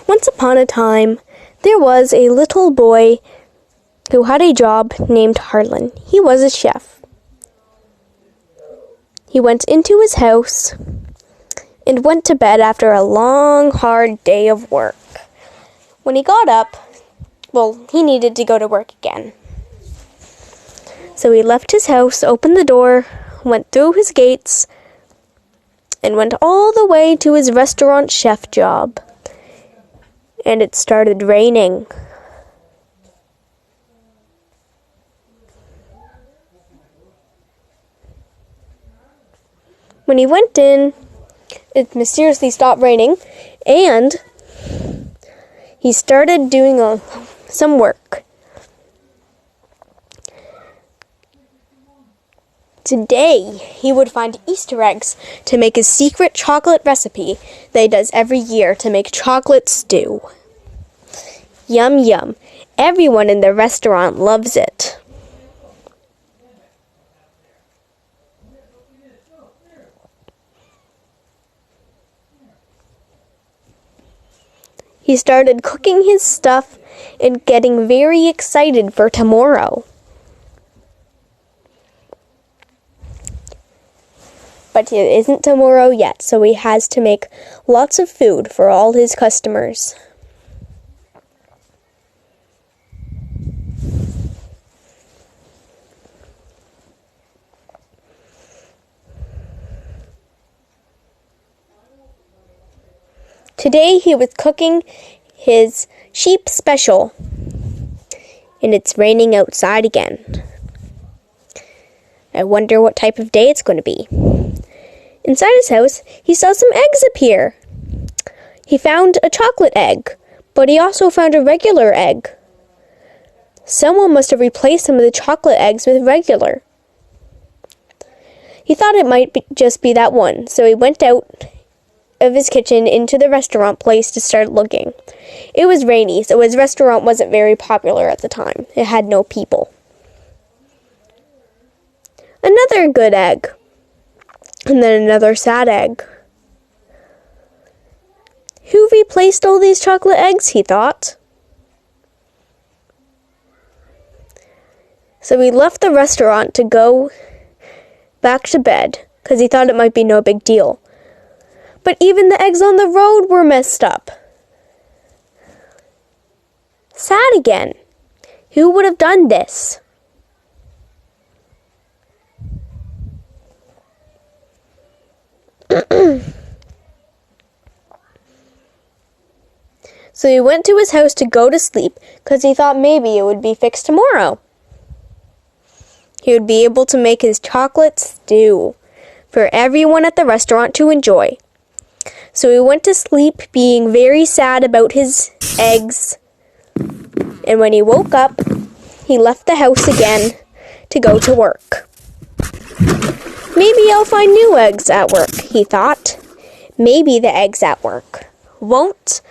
Once upon a time, there was a little boy who had a job named Harlan. He was a chef. He went into his house and went to bed after a long, hard day of work. When he got up, he needed to go to work again. So he left his house, opened the door, went through his gates, and went all the way to his restaurant chef job. And it started raining. When he went in, it mysteriously stopped raining, and he started doing some work. Today, he would find Easter eggs to make his secret chocolate recipe that he does every year to make chocolate stew. Yum yum. Everyone in the restaurant loves it. He started cooking his stuff and getting very excited for tomorrow. But it isn't tomorrow yet, so he has to make lots of food for all his customers. Today he was cooking his sheep special, and it's raining outside again. I wonder what type of day it's going to be. Inside his house, he saw some eggs appear. He found a chocolate egg, but he also found a regular egg. Someone must have replaced some of the chocolate eggs with regular. He thought it might just be that one, so he went out of his kitchen into the restaurant place to start looking. It was rainy, so his restaurant wasn't very popular at the time. It had no people. Another good egg. And then another sad egg. Who replaced all these chocolate eggs, he thought. So he left the restaurant to go back to bed, because he thought it might be no big deal. But even the eggs on the road were messed up. Sad again. Who would have done this? So he went to his house to go to sleep because he thought maybe it would be fixed tomorrow. He would be able to make his chocolate stew for everyone at the restaurant to enjoy. So he went to sleep being very sad about his eggs. And when he woke up, he left the house again to go to work. Maybe I'll find new eggs at work, he thought. Maybe the eggs at work won't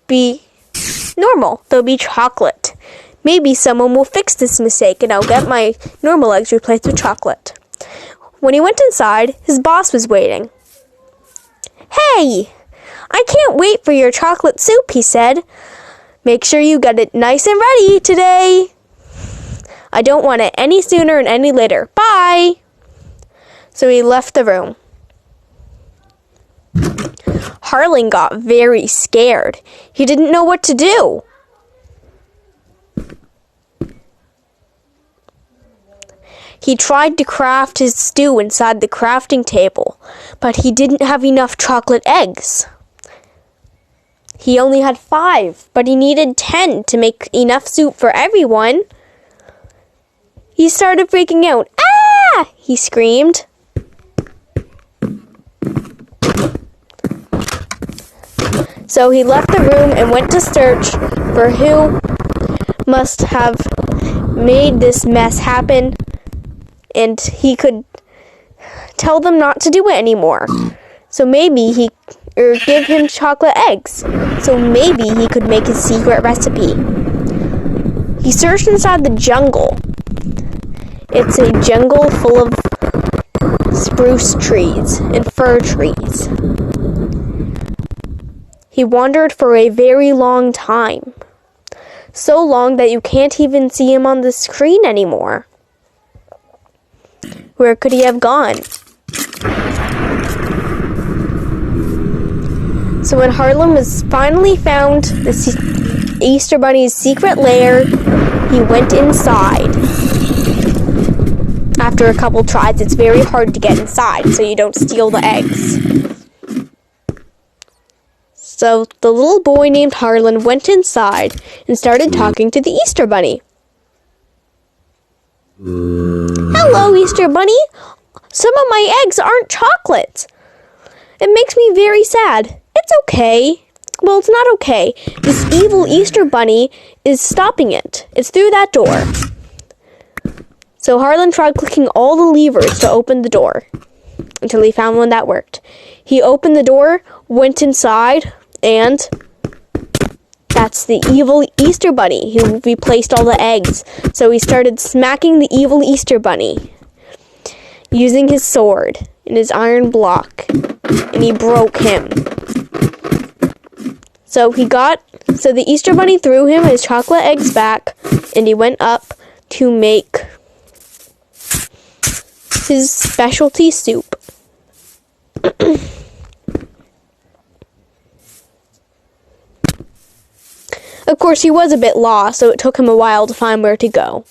be normal. They'll be chocolate. Maybe someone will fix this mistake and I'll get my normal eggs replaced with chocolate. When he went inside, his boss was waiting. "Hey, I can't wait for your chocolate soup," he said. "Make sure you get it nice and ready today. I don't want it any sooner and any later. Bye." So he left the room. Harlan got very scared. He didn't know what to do. He tried to craft his stew inside the crafting table, but he didn't have enough chocolate eggs. He only had 5, but he needed 10 to make enough soup for everyone. He started freaking out. "Ah!" he screamed. So he left the room and went to search for who must have made this mess happen, and he could tell them not to do it anymore. So maybe or give him chocolate eggs. So maybe he could make his secret recipe. He searched inside the jungle. It's a jungle full of spruce trees and fir trees. He wandered for a very long time. So long that you can't even see him on the screen anymore. Where could he have gone? So when Harlan was finally found the Easter Bunny's secret lair, he went inside. After a couple tries, it's very hard to get inside, so you don't steal the eggs. So the little boy named Harlan went inside and started talking to the Easter Bunny. Hello, Easter Bunny. Some of my eggs aren't chocolate. It makes me very sad. It's okay. Well, it's not okay. This evil Easter Bunny is stopping it. It's through that door. So Harlan tried clicking all the levers to open the door until he found one that worked. He opened the door, went inside, and that's the evil Easter Bunny who replaced all the eggs. So he started smacking the evil Easter Bunny using his sword and his iron block, and he broke him. So the Easter Bunny threw him his chocolate eggs back, and he went up to make his specialty soup. Of course, he was a bit lost, so it took him a while to find where to go.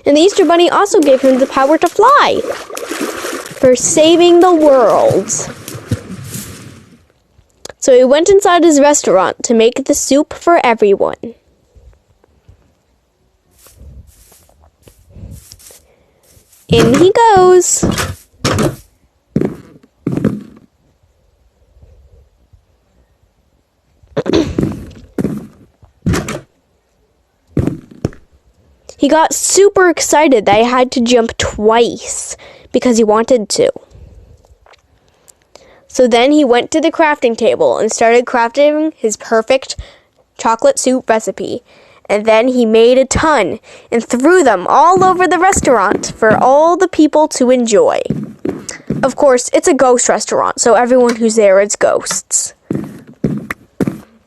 And the Easter Bunny also gave him the power to fly for saving the world. So he went inside his restaurant to make the soup for everyone. In he goes. He got super excited that he had to jump twice because he wanted to. So then he went to the crafting table and started crafting his perfect chocolate soup recipe. And then he made a ton and threw them all over the restaurant for all the people to enjoy. Of course, it's a ghost restaurant, so everyone who's there is ghosts.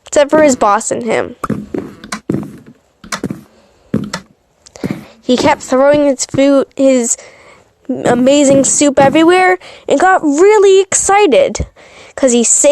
Except for his boss and him. He kept throwing his amazing soup everywhere and got really excited because he saved